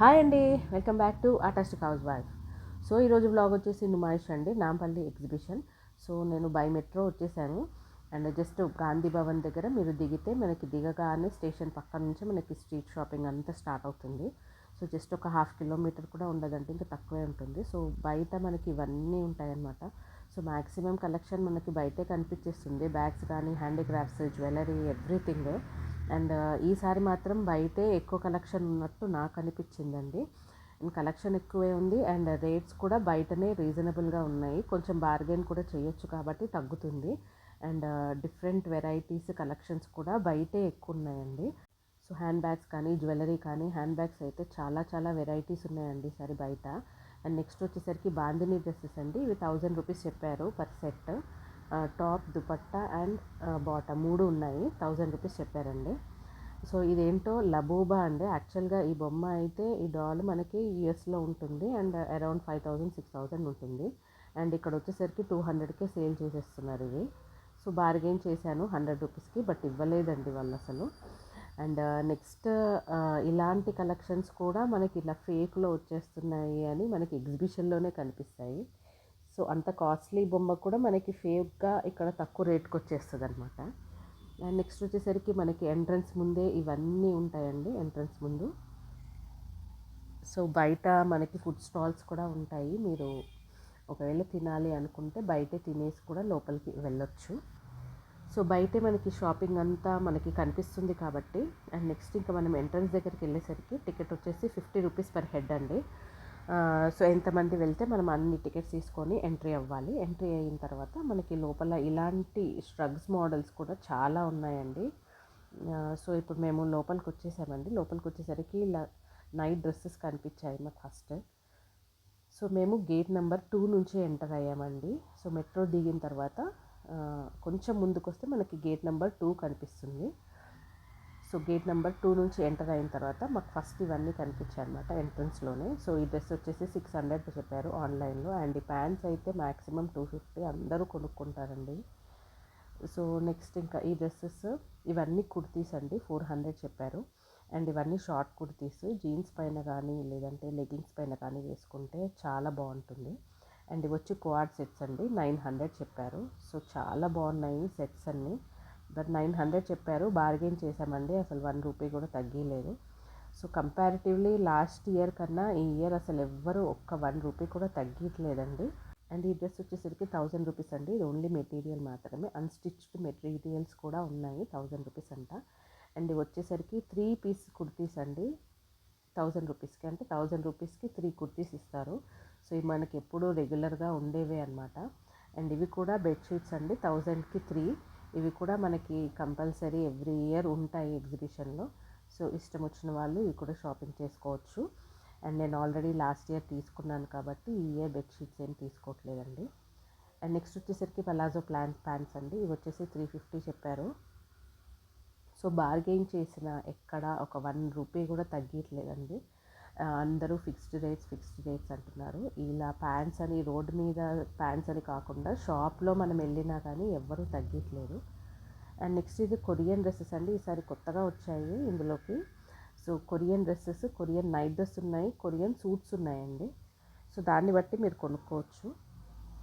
Hi అండి, welcome back to artistic house wife. So ఈరోజు blog వచ్చేసి నుమాయిష్ అండి, నాంపల్లి ఎగ్జిబిషన్. సో నేను బై మెట్రో వచ్చేసాను. అండ్ జస్ట్ గాంధీ భవన్ దగ్గర మీరు దిగితే మనకి దిగగానే స్టేషన్ పక్కన నుంచి మనకి స్ట్రీట్ షాపింగ్ అంతా స్టార్ట్ అవుతుంది. సో జస్ట్ ఒక 1/2 కిలోమీటర్ కూడా ఉండదండి, ఇంకా తక్కువే ఉంటుంది. సో బయట మనకి ఇవన్నీ ఉంటాయన్నమాట. సో మ్యాక్సిమం కలెక్షన్ మనకి బయటే కనిపించేస్తుంది, బ్యాగ్స్ కానీ, హ్యాండీక్రాఫ్ట్స్, జ్యువెలరీ, ఎవ్రీథింగ్. అండ్ ఈసారి మాత్రం బయటే ఎక్కువ కలెక్షన్ ఉన్నట్టు నాకు అనిపించిందండి. అండ్ కలెక్షన్ ఎక్కువే ఉంది, అండ్ రేట్స్ కూడా బయటనే రీజనబుల్గా ఉన్నాయి. కొంచెం బార్గెన్ కూడా చేయొచ్చు కాబట్టి తగ్గుతుంది. అండ్ డిఫరెంట్ వెరైటీస్ కలెక్షన్స్ కూడా బయటే ఎక్కువ ఉన్నాయండి. సో హ్యాండ్ బ్యాగ్స్ కానీ, జ్యువెలరీ కానీ, హ్యాండ్ బ్యాగ్స్ అయితే చాలా చాలా వెరైటీస్ ఉన్నాయండి ఈసారి బయట. అండ్ నెక్స్ట్ వచ్చేసరికి బాందినీ డ్రెస్సెస్ అండి. ఇవి 1000 రూపీస్ చెప్పారు per set. Top, dupatta and bottom 3 ఉన్నాయి, 1000 రూపీస్ చెప్పారండి. సో ఇదేంటో లబూబా అండి. యాక్చువల్గా ఈ బొమ్మ అయితే, ఈ డాల్ మనకి యూఎస్లో ఉంటుంది అండ్ అరౌండ్ 5000-6000 ఉంటుంది. అండ్ ఇక్కడ వచ్చేసరికి 200కే సేల్ చేసేస్తున్నారు ఇవి. సో బార్గెన్ చేశాను 100 రూపీస్కి, బట్ ఇవ్వలేదండి వాళ్ళు అసలు. అండ్ నెక్స్ట్ ఇలాంటి కలెక్షన్స్ కూడా మనకి ఇలా ఫేక్లో వచ్చేస్తున్నాయి అని మనకి ఎగ్జిబిషన్లోనే కనిపిస్తాయి. సో అంత కాస్ట్లీ బొమ్మ కూడా మనకి ఫేక్గా ఇక్కడ తక్కువ రేట్కి వచ్చేస్తుంది అనమాట. అండ్ నెక్స్ట్ వచ్చేసరికి మనకి ఎంట్రన్స్ ముందే ఇవన్నీ ఉంటాయండి, ఎంట్రన్స్ ముందు. సో బయట మనకి ఫుడ్ స్టాల్స్ కూడా ఉంటాయి. మీరు ఒకవేళ తినాలి అనుకుంటే బయటే తినేసి కూడా లోపలికి వెళ్ళొచ్చు. సో బయటే మనకి షాపింగ్ అంతా మనకి కనిపిస్తుంది కాబట్టి. అండ్ నెక్స్ట్ ఇంకా మనం ఎంట్రన్స్ దగ్గరికి వెళ్ళేసరికి టికెట్ వచ్చేసి 50 రూపీస్ పర్ హెడ్ అండి. సో ఎంతమంది వెళ్తే మనం అన్ని టికెట్స్ తీసుకొని ఎంట్రీ అవ్వాలి. ఎంట్రీ అయిన తర్వాత మనకి లోపల ఇలాంటి స్ట్రగ్స్ మోడల్స్ కూడా చాలా ఉన్నాయండి. సో ఇప్పుడు మేము లోపలికి వచ్చేసామండి. లోపలికి వచ్చేసరికి ఇలా నైట్ డ్రెస్సెస్ కనిపించాయి మాకు ఫస్ట్. సో మేము గేట్ నెంబర్ 2 నుంచి ఎంటర్ అయ్యామండి. సో మెట్రో దిగిన తర్వాత కొంచెం ముందుకు వస్తే మనకి గేట్ నెంబర్ 2 కనిపిస్తుంది. సో గేట్ నెంబర్ 2 నుంచి ఎంటర్ అయిన తర్వాత మాకు ఫస్ట్ ఇవన్నీ కనిపించాయి అనమాట ఎంట్రన్స్లోనే. సో ఈ డ్రెస్ వచ్చేసి 600 చెప్పారు ఆన్లైన్లో. అండ్ ఈ ప్యాంట్స్ అయితే మ్యాక్సిమం 250 అందరూ కొనుక్కుంటారండి. సో నెక్స్ట్ ఇంకా ఈ డ్రెస్సెస్ ఇవన్నీ కుర్తీస్ అండి, 400 చెప్పారు. అండ్ ఇవన్నీ షార్ట్ కుర్తీస్, జీన్స్ పైన కానీ లేదంటే లెగిన్స్ పైన కానీ వేసుకుంటే చాలా బాగుంటుంది. అండ్ ఇవి వచ్చి క్వాడ్ సెట్స్ అండి, 900 చెప్పారు. సో చాలా బాగున్నాయి సెట్స్ అన్నీ, బట్ 900 చెప్పారు. బార్గెన్ చేసామండి, అసలు 1 రూపీ కూడా తగ్గలేదు. సో కంపారిటివ్లీ లాస్ట్ ఇయర్ కన్నా ఈ ఇయర్ అసలు ఎవ్వరు ఒక్క 1 రూపీ కూడా తగ్గట్లేదండి. అండ్ ఈ డ్రెస్ వచ్చేసరికి 1000 రూపీస్ అండి. ఇది ఓన్లీ మెటీరియల్ మాత్రమే, అన్స్టిచ్డ్ మెటీరియల్స్ కూడా ఉన్నాయి, 1000 రూపీస్ అంట. అండ్ ఇవి వచ్చేసరికి 3 పీస్ కుర్తీస్ అండి, 1000 రూపీస్కి. అంటే 1000 రూపీస్కి 3 కుర్తీస్ ఇస్తారు. సో ఇవి మనకి ఎప్పుడూ రెగ్యులర్గా ఉండేవే అనమాట. అండ్ ఇవి కూడా బెడ్షీట్స్ అండి, 1000కి 3. ఇవి కూడా మనకి కంపల్సరీ ఎవ్రీ ఇయర్ ఉంటాయి ఎగ్జిబిషన్లో. సో ఇష్టం వచ్చిన వాళ్ళు ఇవి కూడా షాపింగ్ చేసుకోవచ్చు. అండ్ నేను ఆల్రెడీ లాస్ట్ ఇయర్ తీసుకున్నాను కాబట్టి ఈ ఇయర్ బెడ్షీట్స్ ఏం తీసుకోవట్లేదండి. అండ్ నెక్స్ట్ వచ్చేసరికి పలాజో ప్యాంట్స్ అండి. ఇవి వచ్చేసి 350 చెప్పారు. సో బార్గెయిన్ చేసిన ఎక్కడ ఒక 1 రూపీ కూడా తగ్గట్లేదండి. అందరూ ఫిక్స్డ్ రేట్స్ అంటున్నారు. ఇలా ప్యాంట్స్ అని రోడ్డు మీద ప్యాంట్స్ అని కాకుండా షాప్లో మనం వెళ్ళినా కానీ ఎవ్వరూ తగ్గట్లేదు. అండ్ నెక్స్ట్ ఇది కొరియన్ డ్రెస్సెస్ అండి, ఈసారి కొత్తగా వచ్చాయి ఇందులోకి. So Korean dresses, Korean night dress ఉన్నాయి, కొరియన్ సూట్స్ ఉన్నాయండి. సో దాన్ని బట్టి మీరు కొనుక్కోవచ్చు.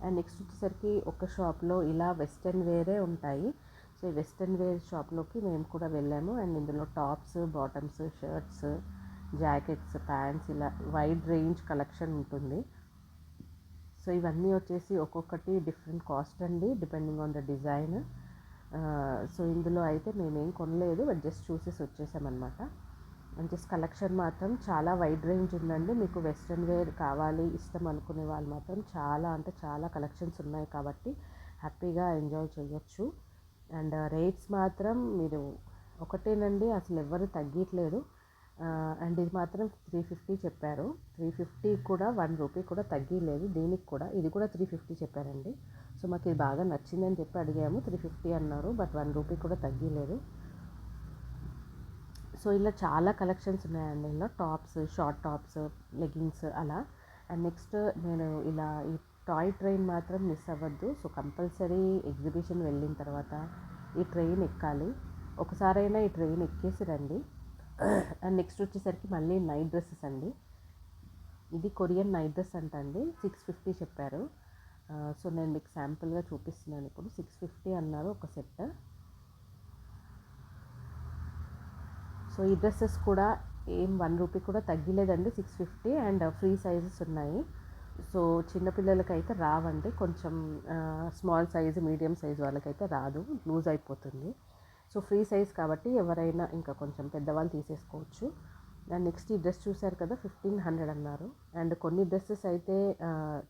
అండ్ నెక్స్ట్ వచ్చేసరికి ఒక షాప్లో ఇలా వెస్ట్రన్ వేరే ఉంటాయి. సో ఈ వెస్ట్రన్ వేర్ షాప్లోకి మేము కూడా వెళ్ళాము. అండ్ ఇందులో tops, bottoms, shirts, jackets, pants ఇలా వైడ్ రేంజ్ కలెక్షన్ ఉంటుంది. సో ఇవన్నీ వచ్చేసి ఒక్కొక్కటి డిఫరెంట్ కాస్ట్ అండి, depending on the design. So ఇందులో అయితే మేమేం కొనలేదు, బట్ జస్ట్ చూసేసి వచ్చేసామన్నమాట. అండ్ జస్ట్ కలెక్షన్ మాత్రం చాలా వైడ్ రేంజ్ ఉందండి. మీకు వెస్ట్రన్ వేర్ కావాలి ఇష్టం అనుకునే వాళ్ళు మాత్రం చాలా అంటే చాలా కలెక్షన్స్ ఉన్నాయి కాబట్టి హ్యాపీగా ఎంజాయ్ చేయొచ్చు. అండ్ రేట్స్ మాత్రం మీరు ఒకటేనండి, అసలు ఎవ్వరు తగ్గట్లేదు. అండ్ ఇది మాత్రం 350 చెప్పారు. 350 కూడా 1 రూపీ కూడా తగ్గలేదు. దీనికి కూడా ఇది కూడా 350 చెప్పారండి. సో మాకు ఇది బాగా నచ్చిందని చెప్పి అడిగాము, 350 అన్నారు, బట్ 1 రూపీ కూడా తగ్గలేదు. సో ఇలా చాలా కలెక్షన్స్ ఉన్నాయండి. ఇలా టాప్స్, షార్ట్ టాప్స్, లెగిన్స్ అలా. అండ్ నెక్స్ట్ నేను ఇలా ఈ టాయ్ ట్రైన్ మాత్రం మిస్ అవ్వద్దు. సో కంపల్సరీ ఎగ్జిబిషన్ వెళ్ళిన తర్వాత ఈ ట్రైన్ ఎక్కాలి, ఒకసారైనా ఈ ట్రైన్ ఎక్కేసి రండి. అండ్ నెక్స్ట్ వచ్చేసరికి మళ్ళీ నైట్ డ్రెస్సెస్ అండి. ఇది కొరియన్ నైట్ డ్రెస్ అంటండి, 650 చెప్పారు. సో నేను మీకు శాంపుల్గా చూపిస్తున్నాను. ఇప్పుడు 650 అన్నారు ఒక సెట్. సో ఈ డ్రెస్సెస్ కూడా ఏం 1 రూపీ కూడా తగ్గలేదండి, 650 అండ్ ఫ్రీ సైజెస్ ఉన్నాయి. సో చిన్నపిల్లలకైతే రావండి, కొంచెం స్మాల్ సైజు మీడియం సైజు వాళ్ళకైతే రాదు, లూజ్ అయిపోతుంది. సో ఫ్రీ సైజ్ కాబట్టి ఎవరైనా ఇంకా కొంచెం పెద్దవాళ్ళు తీసేసుకోవచ్చు. అండ్ నెక్స్ట్ ఈ డ్రెస్ చూసారు కదా, 1500 అన్నారు. అండ్ కొన్ని డ్రెస్సెస్ అయితే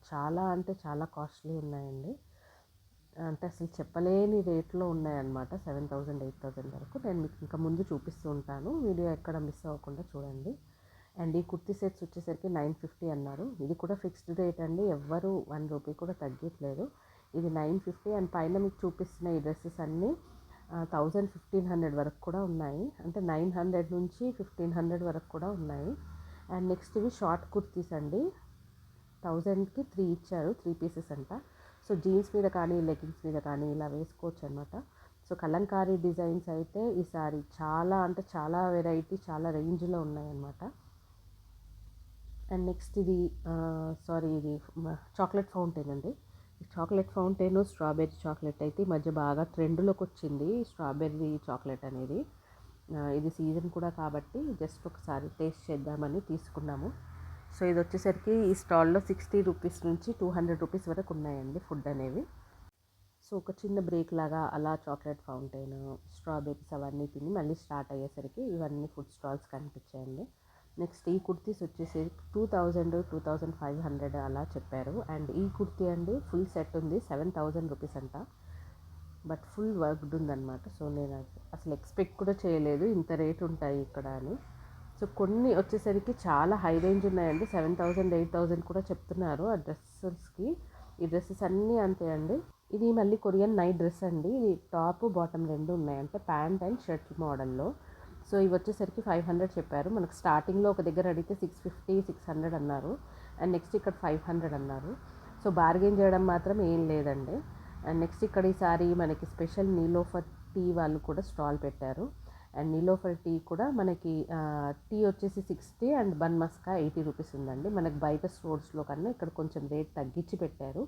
చాలా అంటే చాలా కాస్ట్లీ ఉన్నాయండి, అంటే అసలు చెప్పలేని రేట్లో ఉన్నాయన్నమాట. 7000 8000 వరకు. నేను మీకు ఇంకా ముందు చూపిస్తూ ఉంటాను, వీడియో ఎక్కడ మిస్ అవ్వకుండా చూడండి. అండ్ ఈ కుర్తీ సెట్స్ వచ్చేసరికి 950 అన్నారు. ఇది కూడా ఫిక్స్డ్ రేట్ అండి, ఎవ్వరు 1 రూపీ కూడా తగ్గట్లేదు. ఇది 950. అండ్ పైన మీకు చూపిస్తున్న ఈ డ్రెస్సెస్ అన్నీ 1000 1500 వరకు కూడా ఉన్నాయి, అంటే 900 నుంచి 1500 వరకు కూడా ఉన్నాయి. అండ్ నెక్స్ట్ ఇవి షార్ట్ కుర్తీస్ అండి, 1000కి 3 ఇచ్చారు, 3 పీసెస్ అంట. సో జీన్స్ మీద కానీ లెగ్గిన్స్ మీద కానీ ఇలా వేసుకోవచ్చు అనమాట. సో కలంకారీ డిజైన్స్ అయితే ఈసారి చాలా అంటే చాలా వెరైటీ, చాలా రేంజ్లో ఉన్నాయన్నమాట. అండ్ నెక్స్ట్ ఇది ఇది చాక్లెట్ ఫౌంటైన్ అండి. ఈ చాక్లెట్ ఫౌంటైన్ స్ట్రాబెర్రీ చాక్లెట్ అయితే ఈ మధ్య బాగా ట్రెండ్లోకి వచ్చింది, స్ట్రాబెర్రీ చాక్లెట్ అనేది. ఇది సీజన్ కూడా కాబట్టి జస్ట్ ఒకసారి టేస్ట్ చేద్దామని తీసుకున్నాము. సో ఇది వచ్చేసరికి ఈ స్టాల్లో 60 రూపీస్ నుంచి 200 రూపీస్ వరకు ఉన్నాయండి ఫుడ్ అనేవి. సో ఒక చిన్న బ్రేక్ లాగా అలా చాక్లెట్ ఫౌంటైన్, స్ట్రాబెర్రీస్ అవన్నీ తిని మళ్ళీ స్టార్ట్ అయ్యేసరికి ఇవన్నీ ఫుడ్ స్టాల్స్ కనిపించాయండి. నెక్స్ట్ ఈ కుర్తీస్ వచ్చేసి 2000 2500 అలా చెప్పారు. అండ్ ఈ కుర్తీ అండి ఫుల్ సెట్ ఉంది, 7000 రూపీస్ అంట, బట్ ఫుల్ వర్క్డ్ ఉందన్నమాట. సో నేను అసలు ఎక్స్పెక్ట్ కూడా చేయలేదు ఇంత రేట్ ఉంటాయి ఇక్కడ అని. సో కొన్ని వచ్చేసరికి చాలా హై రేంజ్ ఉన్నాయండి, 7000 8000 కూడా చెప్తున్నారు ఆ డ్రెస్సెస్కి. ఈ డ్రెస్సెస్ అన్నీ అంతే అండి. ఇది మళ్ళీ కొరియన్ నైట్ డ్రెస్ అండి, ఇది టాప్ బాటమ్ రెండు ఉన్నాయి, అంటే ప్యాంట్ అండ్ షర్ట్ మోడల్లో. సో ఇవి వచ్చేసరికి 500 చెప్పారు. మనకు స్టార్టింగ్లో ఒక దగ్గర అడిగితే 650 600 అన్నారు, అండ్ నెక్స్ట్ ఇక్కడ 500 అన్నారు. సో బార్గెన్ చేయడం మాత్రం ఏం లేదండి. అండ్ నెక్స్ట్ ఇక్కడ ఈసారి మనకి స్పెషల్ నీలోఫర్ టీ వాళ్ళు కూడా స్టాల్ పెట్టారు. అండ్ నీలోఫర్ టీ కూడా మనకి టీ వచ్చేసి 60 అండ్ బన్ మస్కా 80 రూపీస్ ఉందండి. మనకి బయట స్టోర్స్లో కన్నా ఇక్కడ కొంచెం రేట్ తగ్గించి పెట్టారు.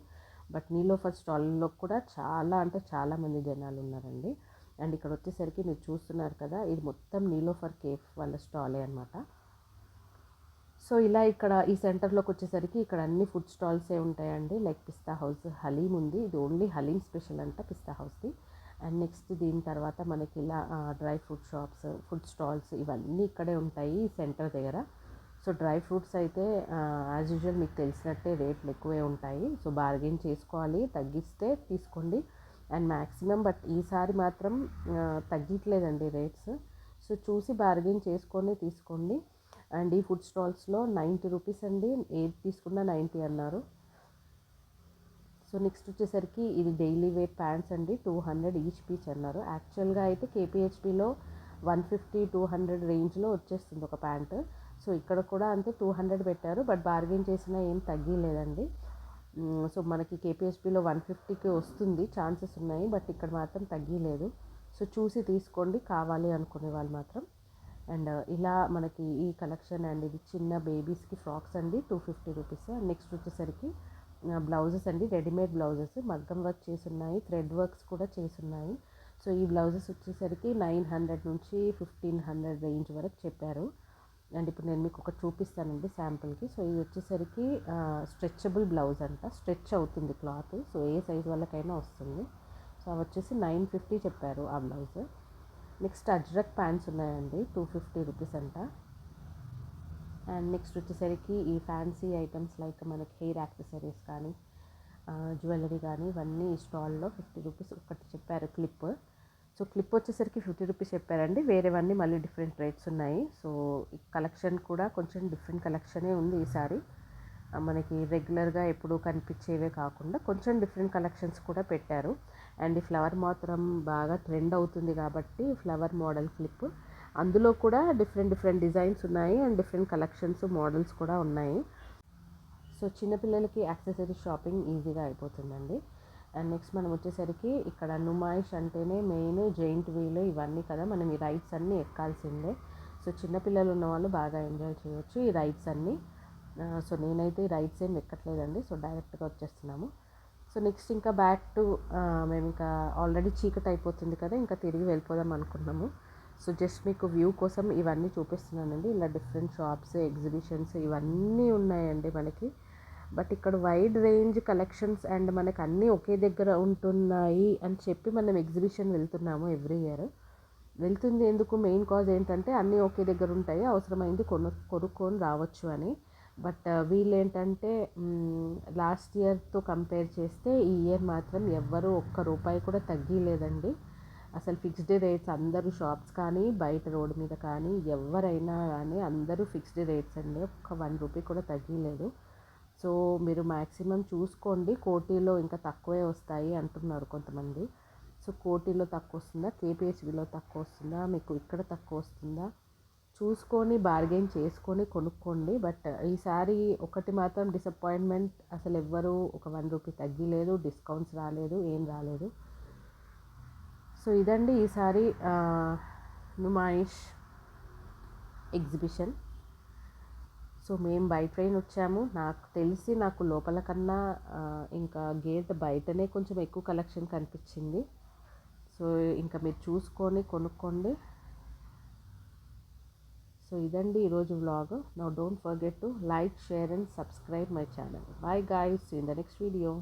బట్ నీలోఫర్ స్టాల్లో కూడా చాలా అంటే చాలామంది జనాలు ఉన్నారండి. అండ్ ఇక్కడ వచ్చేసరికి మీరు చూస్తున్నారు కదా, ఇది మొత్తం నీలోఫర్ కేఫ్ వాళ్ళ స్టాలే అనమాట. సో ఇలా ఇక్కడ ఈ సెంటర్లోకి వచ్చేసరికి ఇక్కడ అన్ని ఫుడ్ స్టాల్సే ఉంటాయండి. లైక్ పిస్తా హౌస్, హలీం ఉంది, ఇది ఓన్లీ హలీం స్పెషల్ అంట పిస్తా హౌస్ది. అండ్ నెక్స్ట్ దీని తర్వాత మనకి ఇలా dry fruit shops, food stalls ఇవన్నీ ఇక్కడే ఉంటాయి ఈ సెంటర్ దగ్గర. సో డ్రై ఫ్రూట్స్ అయితే యాజ్ యూజువల్ మీకు తెలిసినట్టే రేట్లు ఎక్కువే ఉంటాయి. సో బార్గెన్ చేసుకోవాలి, తగ్గిస్తే తీసుకోండి. అండ్ మ్యాక్సిమం బట్ ఈసారి మాత్రం తగ్గట్లేదండి రేట్స్. సో చూసి బార్గెన్ చేసుకొని తీసుకోండి. అండ్ ఈ ఫుడ్ స్టాల్స్లో 90 రూపీస్ అండి, ఏది తీసుకున్నా 90 అన్నారు. సో నెక్స్ట్ వచ్చేసరికి ఇది డైలీ వేర్ ప్యాంట్స్ అండి, 200 ఈచ్ పీచ్ అన్నారు. యాక్చువల్గా అయితే కేపీహెచ్పిలో 150 200 రేంజ్లో వచ్చేస్తుంది ఒక ప్యాంట్. సో ఇక్కడ కూడా అంతే 200 పెట్టారు, బట్ బార్గెన్ చేసినా ఏం తగ్గలేదండి. సో మనకి కేపీహెచ్పిలో 150కి వస్తుంది, ఛాన్సెస్ ఉన్నాయి, బట్ ఇక్కడ మాత్రం తగ్గలేదు. సో చూసి తీసుకోండి కావాలి అనుకునే వాళ్ళు మాత్రం. అండ్ ఇలా మనకి ఈ కలెక్షన్ అండ్ ఇది చిన్న బేబీస్కి ఫ్రాక్స్ అండి 250 రూపీస్. అండ్ నెక్స్ట్ వచ్చేసరికి బ్లౌజెస్ అండి, రెడీమేడ్ బ్లౌజెస్ మగ్గం వర్క్ చేసున్నాయి, థ్రెడ్ వర్క్స్ కూడా చేసున్నాయి. సో ఈ బ్లౌజెస్ వచ్చేసరికి 900 నుంచి 1500 రేంజ్ వరకు చెప్పారు. అండ్ ఇప్పుడు నేను మీకు ఒకటి చూపిస్తానండి శాంపుల్కి. సో ఇది వచ్చేసరికి స్ట్రెచబుల్ బ్లౌజ్ అంట, స్ట్రెచ్ అవుతుంది క్లాత్, సో ఏ సైజ్ వాళ్ళకైనా వస్తుంది. సో అవి వచ్చేసి 950 చెప్పారు ఆ బ్లౌజ్. నెక్స్ట్ అజ్రక్ ప్యాంట్స్ ఉన్నాయండి, 250 రూపీస్ అంట. అండ్ నెక్స్ట్ వచ్చేసరికి ఈ ఫ్యాన్సీ ఐటమ్స్ లైక్ మనకి హెయిర్ యాక్సెసరీస్ కానీ జ్యువెలరీ కానీ ఇవన్నీ ఈ స్టాల్లో 50 రూపీస్ ఒకటి చెప్పారు క్లిప్. సో క్లిప్ వచ్చేసరికి 50 రూపీస్ చెప్పారండి, వేరేవన్నీ మళ్ళీ డిఫరెంట్ రేట్స్ ఉన్నాయి. సో ఈ కలెక్షన్ కూడా కొంచెం డిఫరెంట్ కలెక్షనే ఉంది ఈసారి. మనకి రెగ్యులర్గా ఎప్పుడు కనిపించేవే కాకుండా కొంచెం డిఫరెంట్ కలెక్షన్స్ కూడా పెట్టారు. అండ్ ఈ ఫ్లవర్ మాత్రం బాగా ట్రెండ్ అవుతుంది కాబట్టి ఫ్లవర్ మోడల్ క్లిప్, అందులో కూడా డిఫరెంట్ డిజైన్స్ ఉన్నాయి అండ్ డిఫరెంట్ కలెక్షన్స్ మోడల్స్ కూడా ఉన్నాయి. సో చిన్నపిల్లలకి యాక్సెసరీ షాపింగ్ ఈజీగా అయిపోతుందండి. అండ్ నెక్స్ట్ మనం వచ్చేసరికి ఇక్కడ నుమాయిష్ అంటేనే మెయిన్ జెయింట్ వీల్ ఇవన్నీ కదా, మనం ఈ రైడ్స్ అన్నీ ఎక్కాల్సిందే. సో చిన్నపిల్లలు ఉన్న వాళ్ళు బాగా ఎంజాయ్ చేయొచ్చు ఈ రైడ్స్ అన్నీ. సో నేనైతే రైడ్స్ ఏం ఎక్కట్లేదండి. సో డైరెక్ట్గా వచ్చేస్తున్నాము. సో నెక్స్ట్ ఇంకా బ్యాక్ టు మేము ఇంకా ఆల్రెడీ చీకటి అయిపోతుంది కదా, ఇంకా తిరిగి వెళ్ళిపోదాం అనుకున్నాము. సో జస్ట్ మీకు వ్యూ కోసం ఇవన్నీ చూపిస్తున్నానండి. ఇలా డిఫరెంట్ షాప్స్, ఎగ్జిబిషన్స్ ఇవన్నీ ఉన్నాయండి మనకి. బట్ ఇక్కడ వైడ్ రేంజ్ కలెక్షన్స్ అండ్ మనకు అన్నీ ఒకే దగ్గర ఉంటున్నాయి అని చెప్పి మనం ఎగ్జిబిషన్ వెళ్తున్నాము ఎవ్రీ ఇయర్. వెళ్తుంది ఎందుకు, మెయిన్ కాజ్ ఏంటంటే అన్నీ ఒకే దగ్గర ఉంటాయి, అవసరమైంది కొనుక్కొని రావచ్చు అని. బట్ వీళ్ళేంటంటే లాస్ట్ ఇయర్తో కంపేర్ చేస్తే ఈ ఇయర్ మాత్రం ఎవ్వరూ ఒక్క రూపాయి కూడా తగ్గలేదండి. అసలు ఫిక్స్డ్ రేట్స్, అందరూ షాప్స్ కానీ బయట రోడ్డు మీద కానీ ఎవరైనా కానీ అందరూ ఫిక్స్డ్ రేట్స్ అండి. ఒక్క 1 రూపీ కూడా తగ్గలేదు. సో మీరు మ్యాక్సిమం చూసుకోండి, కోటిలో ఇంకా తక్కువే వస్తాయి అంటున్నారు కొంతమంది. సో కోటిలో తక్కువ వస్తుందా, కేపీహెచ్బిలో తక్కువ వస్తుందా, మీకు ఇక్కడ తక్కువ వస్తుందా చూసుకొని బార్గెన్ చేసుకొని కొనుక్కోండి. బట్ ఈసారి ఒకటి మాత్రం డిసప్పాయింట్మెంట్, అసలు ఎవ్వరూ ఒక 1 రూపీ తగ్గలేదు, డిస్కౌంట్స్ రాలేదు, ఏం రాలేదు. సో ఇదండి ఈసారి నుమాయిష్ ఎగ్జిబిషన్. సో మేము బై ట్రైన్ వచ్చాము. నాకు తెలిసి నాకు లోపల కన్నా ఇంకా గేట్ బయటనే కొంచెం ఎక్కువ కలెక్షన్ కనిపించింది. సో ఇంకా మీరు చూసుకొని కొనుక్కోండి. సో ఇదండి ఈరోజు vlog. Now don't forget to like, share and subscribe my channel. Bye guys, see in the next video.